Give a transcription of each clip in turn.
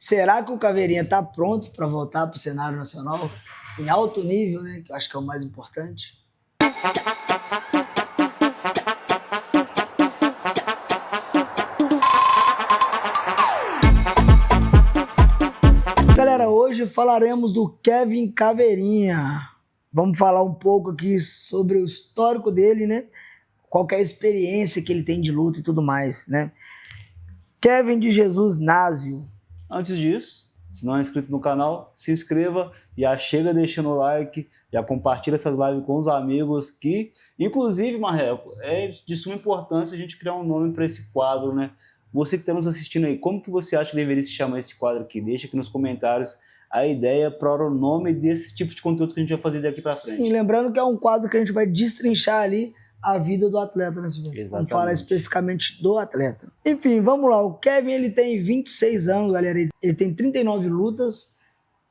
Será que o Caveirinha tá pronto para voltar pro cenário nacional em alto nível, né? Que eu acho que é o mais importante. Galera, hoje falaremos do Kevin Caveirinha. Vamos falar um pouco aqui sobre o histórico dele, né? Qual que é a experiência que ele tem de luta e tudo mais, né? Kevin de Jesus Násio. Antes disso, se não é inscrito no canal, se inscreva, já chega deixando o like, já compartilha essas lives com os amigos que, inclusive, Marreco, é de suma importância a gente criar um nome para esse quadro, né? Você que está nos assistindo aí, como que você acha que deveria se chamar esse quadro aqui? Deixa aqui nos comentários a ideia para o nome desse tipo de conteúdo que a gente vai fazer daqui para frente. Sim, lembrando que é um quadro que a gente vai destrinchar ali a vida do atleta, né, Silvestre? Vamos falar especificamente do atleta. Enfim, vamos lá. O Kevin, ele tem 26 anos, galera. Ele tem 39 lutas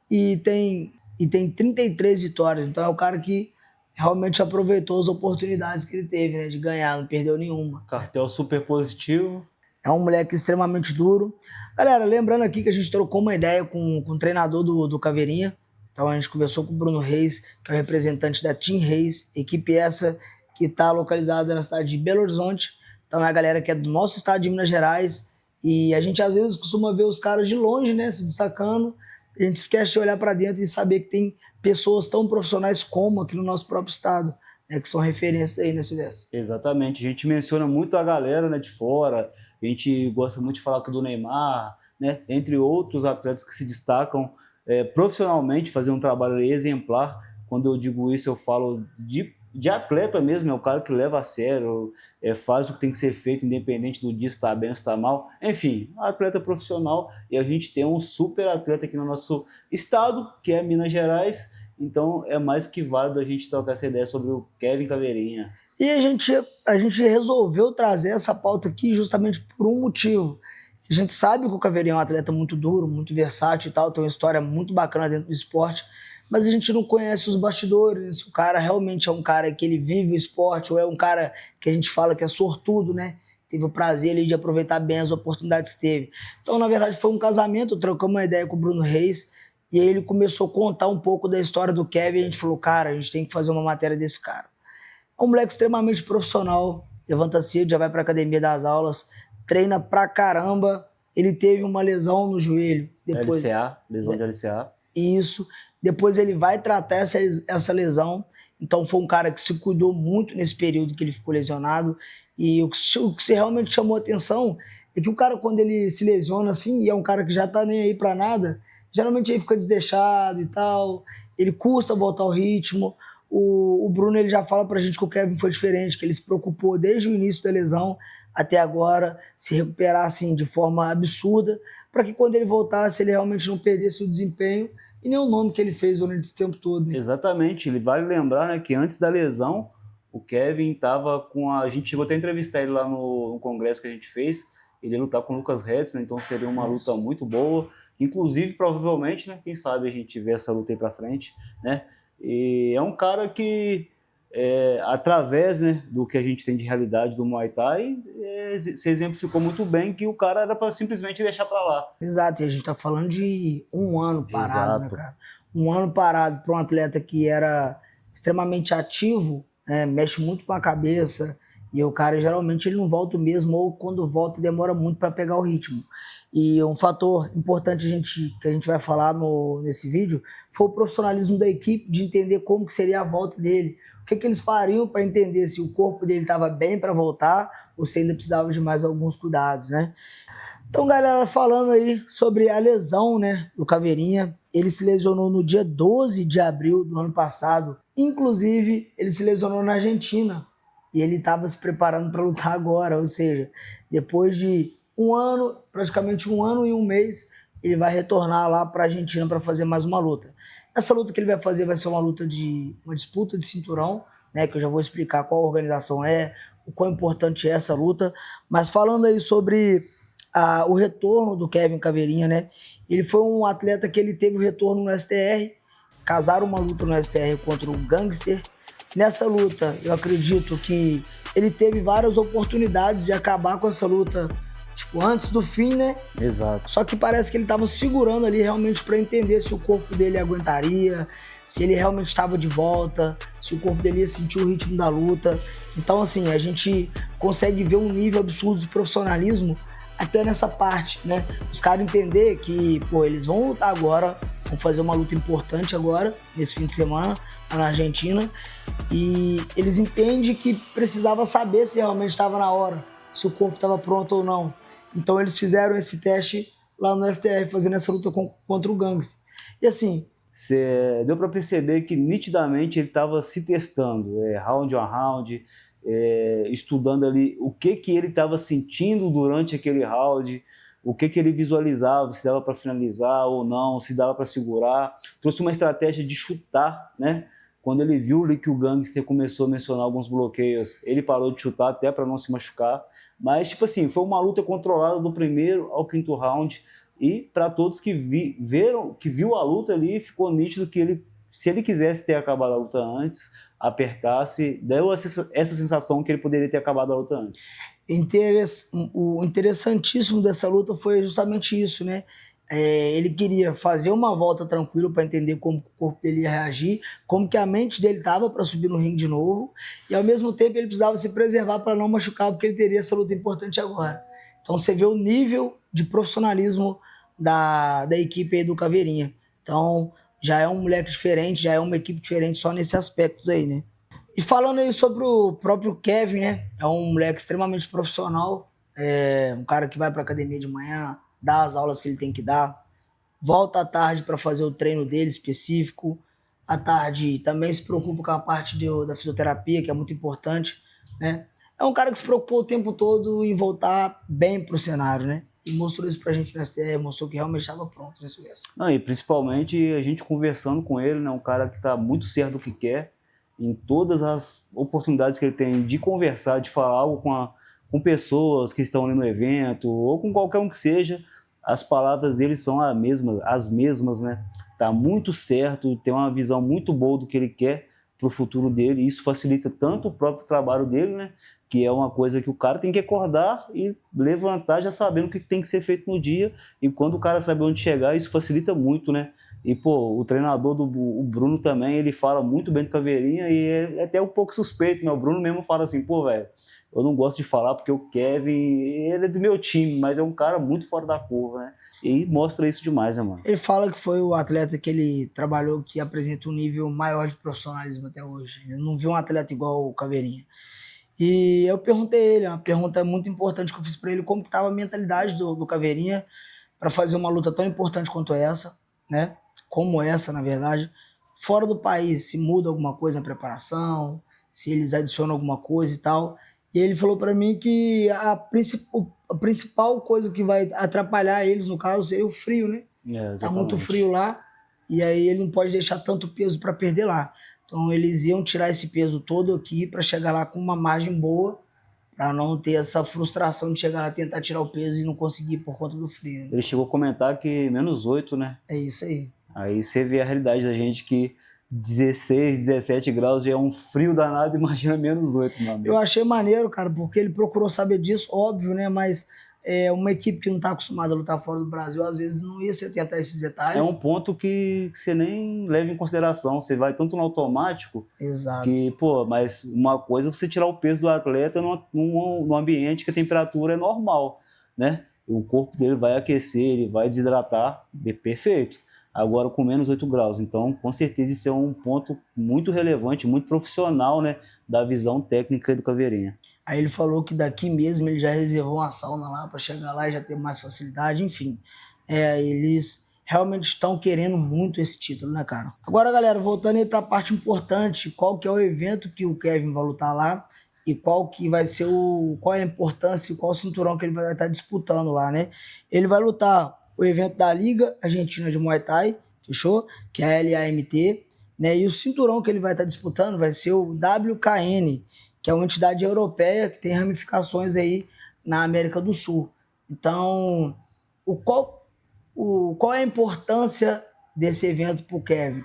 e tem 33 vitórias. Então é o cara que realmente aproveitou as oportunidades que ele teve, né, de ganhar, não perdeu nenhuma. Cartel super positivo. É um moleque extremamente duro. Galera, lembrando aqui que a gente trocou uma ideia com o treinador do Caveirinha. Então a gente conversou com o Bruno Reis, que é o representante da Team Reis, equipe essa que está localizada na cidade de Belo Horizonte. Então é a galera que é do nosso estado de Minas Gerais. E a gente às vezes costuma ver os caras de longe, né, se destacando. A gente esquece de olhar para dentro e saber que tem pessoas tão profissionais como aqui no nosso próprio estado, né, que são referências aí, né, Silvestre? Exatamente. A gente menciona muito a galera, né, de fora. A gente gosta muito de falar do Neymar, né, entre outros atletas que se destacam profissionalmente, fazer um trabalho exemplar. Quando eu digo isso, eu falo de atleta mesmo, é o cara que leva a sério, faz o que tem que ser feito, independente do dia se está bem ou se está mal. Enfim, atleta profissional, e a gente tem um super atleta aqui no nosso estado, que é Minas Gerais, então é mais que válido a gente trocar essa ideia sobre o Kevin Caveirinha. E a gente resolveu trazer essa pauta aqui justamente por um motivo. A gente sabe que o Caveirinha é um atleta muito duro, muito versátil e tal, tem uma história muito bacana dentro do esporte, mas a gente não conhece os bastidores, se o cara realmente é um cara que ele vive o esporte, ou é um cara que a gente fala que é sortudo, né? Teve o prazer ali de aproveitar bem as oportunidades que teve. Então, na verdade, foi um casamento, trocamos uma ideia com o Bruno Reis, e aí ele começou a contar um pouco da história do Kevin, e a gente falou, cara, a gente tem que fazer uma matéria desse cara. É um moleque extremamente profissional, levanta cedo, já vai para a academia das aulas, treina pra caramba. Ele teve uma lesão no joelho. Depois, lesão de LCA. Isso. Depois ele vai tratar essa lesão. Então foi um cara que se cuidou muito nesse período que ele ficou lesionado. E o que realmente chamou a atenção é que o cara, quando ele se lesiona assim, e é um cara que já tá nem aí pra nada, geralmente ele fica desdeixado e tal, ele custa voltar ao ritmo. O Bruno ele já fala pra gente que o Kevin foi diferente, que ele se preocupou desde o início da lesão até agora, se recuperar assim, de forma absurda, para que quando ele voltasse ele realmente não perdesse o desempenho e nem o nome que ele fez durante esse tempo todo. Né? Exatamente, ele vale lembrar, né, que antes da lesão, o Kevin estava com a gente chegou até a entrevistar ele lá no congresso que a gente fez, ele ia lutar com o Lucas Retz, né, então seria uma luta muito boa, inclusive, provavelmente, né, quem sabe a gente vê essa luta aí pra frente, né, e é um cara que, através, né, do que a gente tem de realidade do Muay Thai, se exemplificou muito bem que o cara era para simplesmente deixar para lá. Exato, e a gente tá falando de um ano parado, né, cara? Um ano parado para um atleta que era extremamente ativo, né, mexe muito com a cabeça, e o cara geralmente ele não volta mesmo, ou quando volta demora muito para pegar o ritmo. E um fator importante que a gente vai falar nesse vídeo foi o profissionalismo da equipe, de entender como que seria a volta dele, o que eles fariam para entender se o corpo dele estava bem para voltar ou se ainda precisava de mais alguns cuidados, né? Então, galera, falando aí sobre a lesão, né, do Caveirinha, ele se lesionou no dia 12 de abril do ano passado. Inclusive, ele se lesionou na Argentina e ele estava se preparando para lutar agora, ou seja, depois de um ano, praticamente um ano e um mês, ele vai retornar lá para a Argentina para fazer mais uma luta. Essa luta que ele vai fazer vai ser uma disputa de cinturão, né, que eu já vou explicar qual organização é, o quão importante é essa luta, mas falando aí sobre o retorno do Kevin Caveirinha, né, ele foi um atleta que ele teve o retorno no STR, casaram uma luta no STR contra o Gangster. Nessa luta, eu acredito que ele teve várias oportunidades de acabar com essa luta tipo, antes do fim, né? Exato. Só que parece que ele tava segurando ali realmente para entender se o corpo dele aguentaria, se ele realmente estava de volta, se o corpo dele ia sentir o ritmo da luta. Então, assim, a gente consegue ver um nível absurdo de profissionalismo até nessa parte, né? Os caras entender que, pô, eles vão lutar agora, vão fazer uma luta importante agora, nesse fim de semana, lá na Argentina, e eles entendem que precisava saber se realmente estava na hora, se o corpo estava pronto ou não. Então eles fizeram esse teste lá no STF, fazendo essa luta contra o Gangster. E assim... Deu para perceber que nitidamente ele estava se testando, round a round, estudando ali o que ele estava sentindo durante aquele round, o que ele visualizava, se dava para finalizar ou não, se dava para segurar. Trouxe uma estratégia de chutar, né? Quando ele viu ali que o Gangster começou a mencionar alguns bloqueios, ele parou de chutar até para não se machucar. Mas, tipo assim, foi uma luta controlada do primeiro ao quinto round. E para todos que viu a luta ali, ficou nítido que ele, se ele quisesse ter acabado a luta antes, apertasse, deu essa sensação que ele poderia ter acabado a luta antes. O interessantíssimo dessa luta foi justamente isso, né? Ele queria fazer uma volta tranquilo para entender como o corpo dele ia reagir, como que a mente dele estava para subir no ringue de novo, e ao mesmo tempo ele precisava se preservar para não machucar, porque ele teria essa luta importante agora. Então você vê o nível de profissionalismo da equipe aí do Caveirinha. Então já é um moleque diferente, já é uma equipe diferente só nesses aspectos aí, né? E falando aí sobre o próprio Kevin, né? É um moleque extremamente profissional, um cara que vai para academia de manhã, dá as aulas que ele tem que dar, volta à tarde para fazer o treino dele específico. À tarde também se preocupa com a parte da fisioterapia, que é muito importante, né? É um cara que se preocupou o tempo todo em voltar bem pro cenário, né? E mostrou isso pra gente no STF, mostrou que realmente estava pronto nesse verso. Não, e principalmente a gente conversando com ele, né? Um cara que está muito certo do que quer, em todas as oportunidades que ele tem de conversar, de falar algo com pessoas que estão ali no evento, ou com qualquer um que seja, as palavras dele são as mesmas, né? Tá muito certo, tem uma visão muito boa do que ele quer para o futuro dele, e isso facilita tanto o próprio trabalho dele, né? Que é uma coisa que o cara tem que acordar e levantar já sabendo o que tem que ser feito no dia, e quando o cara sabe onde chegar, isso facilita muito, né? E, pô, o treinador o Bruno também, ele fala muito bem do Caveirinha e é até um pouco suspeito, né? O Bruno mesmo fala assim, pô, velho, eu não gosto de falar porque o Kevin, ele é do meu time, mas é um cara muito fora da curva, né? E mostra isso demais, né, mano? Ele fala que foi o atleta que ele trabalhou que apresenta um nível maior de profissionalismo até hoje. Eu não vi um atleta igual o Caveirinha. E eu perguntei a ele, uma pergunta muito importante que eu fiz para ele, como estava a mentalidade do Caveirinha para fazer uma luta tão importante quanto essa, né? Como essa, na verdade. Fora do país, se muda alguma coisa na preparação, se eles adicionam alguma coisa e tal. E ele falou para mim que a principal coisa que vai atrapalhar eles, no caso, seria o frio, né? Tá muito frio lá, e aí ele não pode deixar tanto peso para perder lá. Então eles iam tirar esse peso todo aqui para chegar lá com uma margem boa, para não ter essa frustração de chegar lá, tentar tirar o peso e não conseguir por conta do frio. Né? Ele chegou a comentar que -8, né? É isso aí. Aí você vê a realidade da gente que 16, 17 graus já é um frio danado, imagina -8, meu amigo. Eu achei maneiro, cara, porque ele procurou saber disso, óbvio, né? Mas uma equipe que não está acostumada a lutar fora do Brasil, às vezes não ia se atentar a esses detalhes. É um ponto que você nem leva em consideração, você vai tanto no automático. Exato. Que, pô, mas uma coisa é você tirar o peso do atleta num ambiente que a temperatura é normal, né? O corpo dele vai aquecer, ele vai desidratar, perfeito. Agora com -8 graus. Então, com certeza, isso é um ponto muito relevante, muito profissional, né? Da visão técnica do Caveirinha. Aí ele falou que daqui mesmo ele já reservou uma sauna lá para chegar lá e já ter mais facilidade, enfim. Eles realmente estão querendo muito esse título, né, cara? Agora, galera, voltando aí para a parte importante, qual que é o evento que o Kevin vai lutar lá e qual que vai ser qual é a importância e qual o cinturão que ele vai estar disputando lá, né? Ele vai lutar o evento da Liga Argentina de Muay Thai, fechou? Que é a LAMT, né? E o cinturão que ele vai estar disputando vai ser o WKN, que é uma entidade europeia que tem ramificações aí na América do Sul. Então, qual é a importância desse evento para o Kevin?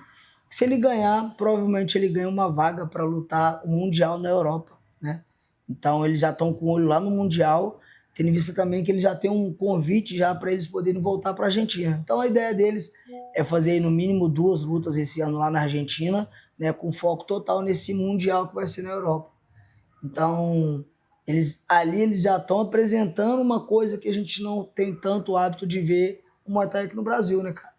Se ele ganhar, provavelmente ele ganha uma vaga para lutar o Mundial na Europa, né? Então, eles já estão com o olho lá no Mundial, tendo em vista também que eles já têm um convite já para eles poderem voltar para a Argentina. Então a ideia deles é fazer no mínimo 2 lutas esse ano lá na Argentina, né, com foco total nesse Mundial que vai ser na Europa. Então, eles já estão apresentando uma coisa que a gente não tem tanto hábito de ver o Muay Thai aqui no Brasil, né, cara?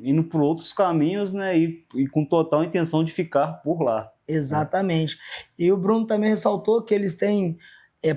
Indo por outros caminhos, né, e com total intenção de ficar por lá. Exatamente. E o Bruno também ressaltou que eles têm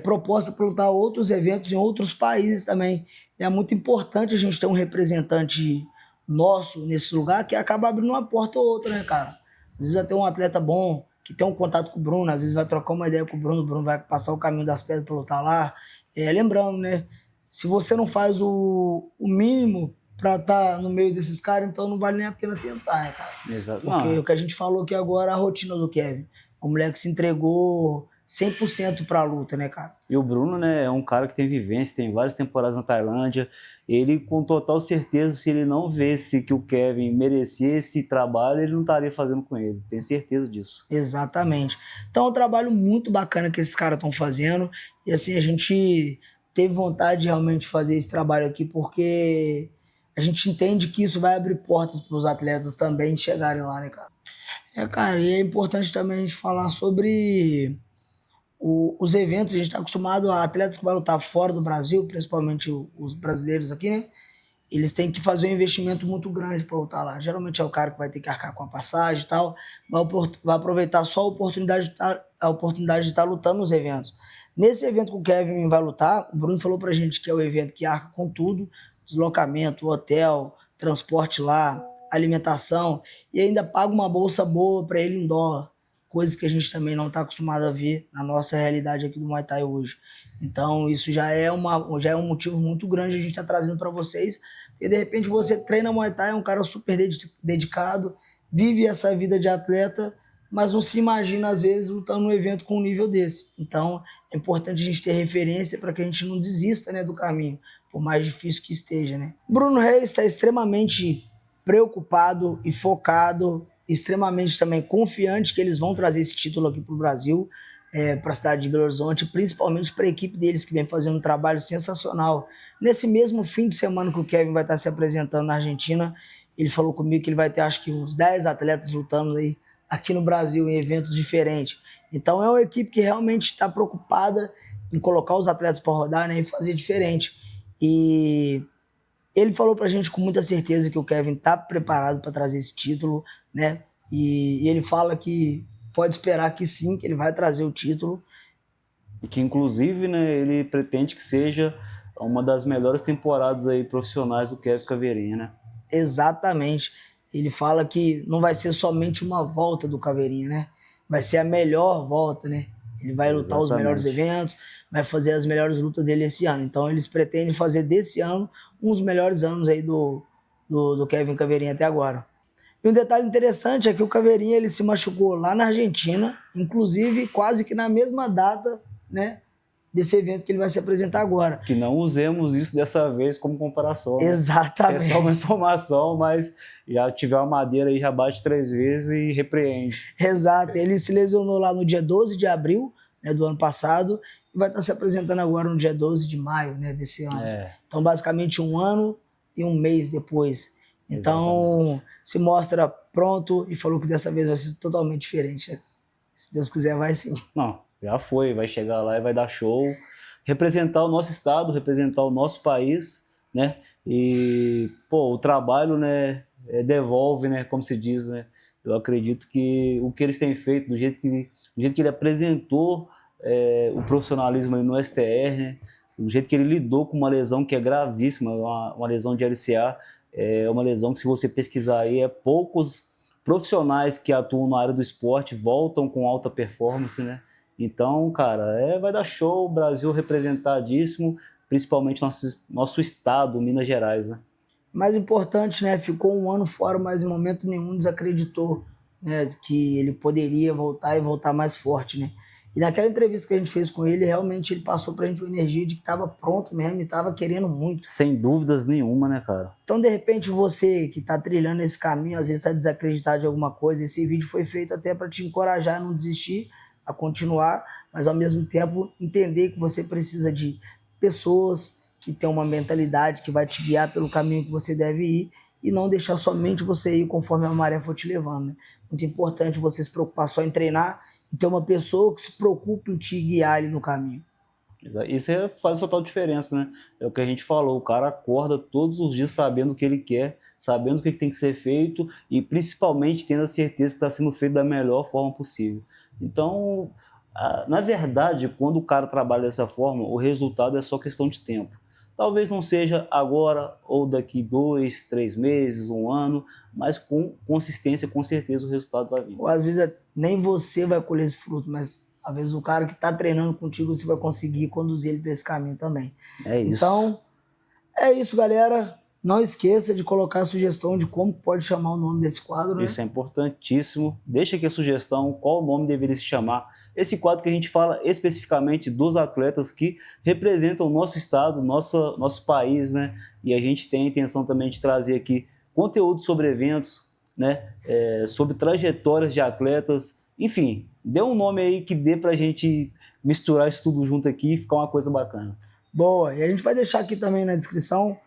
proposta para lutar outros eventos em outros países também. E é muito importante a gente ter um representante nosso nesse lugar que acaba abrindo uma porta ou outra, né, cara? Às vezes vai ter um atleta bom que tem um contato com o Bruno, às vezes vai trocar uma ideia com o Bruno vai passar o caminho das pedras para lutar lá. Lembrando, né? Se você não faz o mínimo para estar no meio desses caras, então não vale nem a pena tentar, né, cara? Exato. Porque o que a gente falou aqui agora, a rotina do Kevin. O moleque se entregou 100% pra luta, né, cara? E o Bruno, né, é um cara que tem vivência, tem várias temporadas na Tailândia. Ele, com total certeza, se ele não visse que o Kevin merecia esse trabalho, ele não estaria fazendo com ele. Tenho certeza disso. Exatamente. Então é um trabalho muito bacana que esses caras estão fazendo. E assim, a gente teve vontade de realmente fazer esse trabalho aqui, porque a gente entende que isso vai abrir portas para os atletas também chegarem lá, né, cara? Cara, e é importante também a gente falar sobre os eventos. A gente está acostumado a atletas que vão lutar fora do Brasil, principalmente os brasileiros aqui, né? Eles têm que fazer um investimento muito grande para lutar lá. Geralmente é o cara que vai ter que arcar com a passagem e tal, vai aproveitar só a oportunidade de estar lutando nos eventos. Nesse evento que o Kevin vai lutar, o Bruno falou pra gente que é o evento que arca com tudo, deslocamento, hotel, transporte lá, alimentação, e ainda paga uma bolsa boa para ele em dólar, coisas que a gente também não está acostumado a ver na nossa realidade aqui do Muay Thai hoje. Então isso já é um motivo muito grande a gente estar trazendo para vocês, porque de repente você treina Muay Thai, é um cara super dedicado, vive essa vida de atleta, mas não se imagina às vezes lutando num evento com um nível desse. Então é importante a gente ter referência para que a gente não desista, né, do caminho, por mais difícil que esteja, né? Bruno Reis está extremamente preocupado e focado, extremamente também confiante que eles vão trazer esse título aqui para o Brasil, para a cidade de Belo Horizonte, principalmente para a equipe deles que vem fazendo um trabalho sensacional. Nesse mesmo fim de semana que o Kevin vai estar se apresentando na Argentina, ele falou comigo que ele vai ter acho que uns 10 atletas lutando aí aqui no Brasil em eventos diferentes. Então é uma equipe que realmente está preocupada em colocar os atletas para rodar, né, e fazer diferente. E ele falou pra gente com muita certeza que o Kevin tá preparado para trazer esse título, né? E ele fala que pode esperar que sim, que ele vai trazer o título. E que, inclusive, né, ele pretende que seja uma das melhores temporadas aí profissionais do Kevin Caveirinha, né? Exatamente. Ele fala que não vai ser somente uma volta do Caveirinha, né? Vai ser a melhor volta, né? Ele vai lutar os melhores eventos, vai fazer as melhores lutas dele esse ano. Então eles pretendem fazer desse ano um dos melhores anos aí do Kevin Caveirinha até agora. E um detalhe interessante é que o Caveirinha ele se machucou lá na Argentina, inclusive quase que na mesma data, né, desse evento que ele vai se apresentar agora. Que não usemos isso dessa vez como comparação. Exatamente. Né? É só uma informação, mas já tiver uma madeira aí, já bate 3 vezes e repreende. Exato. Ele se lesionou lá no dia 12 de abril, né, do ano passado, e vai estar se apresentando agora no dia 12 de maio, né, desse ano. Então, basicamente, 1 ano e 1 mês depois. Então, exatamente, se mostra pronto e falou que dessa vez vai ser totalmente diferente. Se Deus quiser, vai sim. Não, já foi, vai chegar lá e vai dar show, representar o nosso estado, representar o nosso país, né? E, pô, o trabalho, né, devolve, né, como se diz, né? Eu acredito que o que eles têm feito, do jeito que ele apresentou o profissionalismo aí no STR, né? Do jeito que ele lidou com uma lesão que é gravíssima, uma lesão de LCA, é uma lesão que, se você pesquisar aí, poucos profissionais que atuam na área do esporte voltam com alta performance, né? Então, cara, vai dar show, o Brasil representadíssimo, principalmente nosso estado, Minas Gerais, né? Mais importante, né? Ficou 1 ano fora, mas em momento nenhum desacreditou, né, que ele poderia voltar e voltar mais forte, né? E naquela entrevista que a gente fez com ele, realmente ele passou pra gente uma energia de que estava pronto mesmo e estava querendo muito. Sem dúvidas nenhuma, né, cara? Então, de repente, você que está trilhando esse caminho, às vezes está desacreditado de alguma coisa, esse vídeo foi feito até para te encorajar a não desistir, a continuar, mas ao mesmo tempo entender que você precisa de pessoas que têm uma mentalidade que vai te guiar pelo caminho que você deve ir e não deixar somente você ir conforme a maré for te levando, né? Muito importante você se preocupar só em treinar e ter uma pessoa que se preocupe em te guiar ali no caminho. Isso faz total diferença, né? É o que a gente falou, o cara acorda todos os dias sabendo o que ele quer, sabendo o que tem que ser feito e principalmente tendo a certeza que está sendo feito da melhor forma possível. Então, na verdade, quando o cara trabalha dessa forma, o resultado é só questão de tempo. Talvez não seja agora ou daqui 2, 3 meses, um ano, mas com consistência, com certeza o resultado vai vir. Ou às vezes nem você vai colher esse fruto, mas às vezes o cara que está treinando contigo, você vai conseguir conduzir ele para esse caminho também. É isso. Então, é isso, galera. Não esqueça de colocar a sugestão de como pode chamar o nome desse quadro, né? Isso é importantíssimo. Deixa aqui a sugestão, qual o nome deveria se chamar. Esse quadro que a gente fala especificamente dos atletas que representam o nosso estado, nosso país, né? E a gente tem a intenção também de trazer aqui conteúdo sobre eventos, né? Sobre trajetórias de atletas. Enfim, dê um nome aí que dê pra gente misturar isso tudo junto aqui e ficar uma coisa bacana. Boa, e a gente vai deixar aqui também na descrição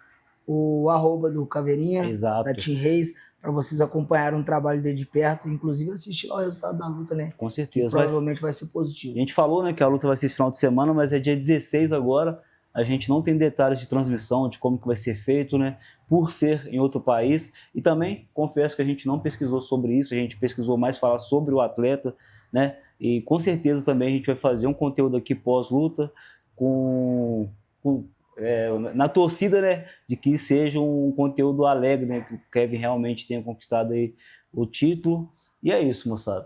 o @, do Caveirinha, Exato. da Team Reis, para vocês acompanharem o trabalho dele de perto, inclusive assistir lá o resultado da luta, né? Com certeza. Que provavelmente vai ser positivo. A gente falou, né, que a luta vai ser esse final de semana, mas é dia 16 agora. A gente não tem detalhes de transmissão, de como que vai ser feito, né? Por ser em outro país. E também confesso que a gente não pesquisou sobre isso, a gente pesquisou mais falar sobre o atleta, né? E com certeza também a gente vai fazer um conteúdo aqui pós-luta na torcida, né? De que seja um conteúdo alegre, né? Que o Kevin realmente tenha conquistado aí o título. E é isso, moçada.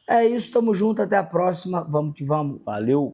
É isso, tamo junto, até a próxima. Vamos que vamos. Valeu!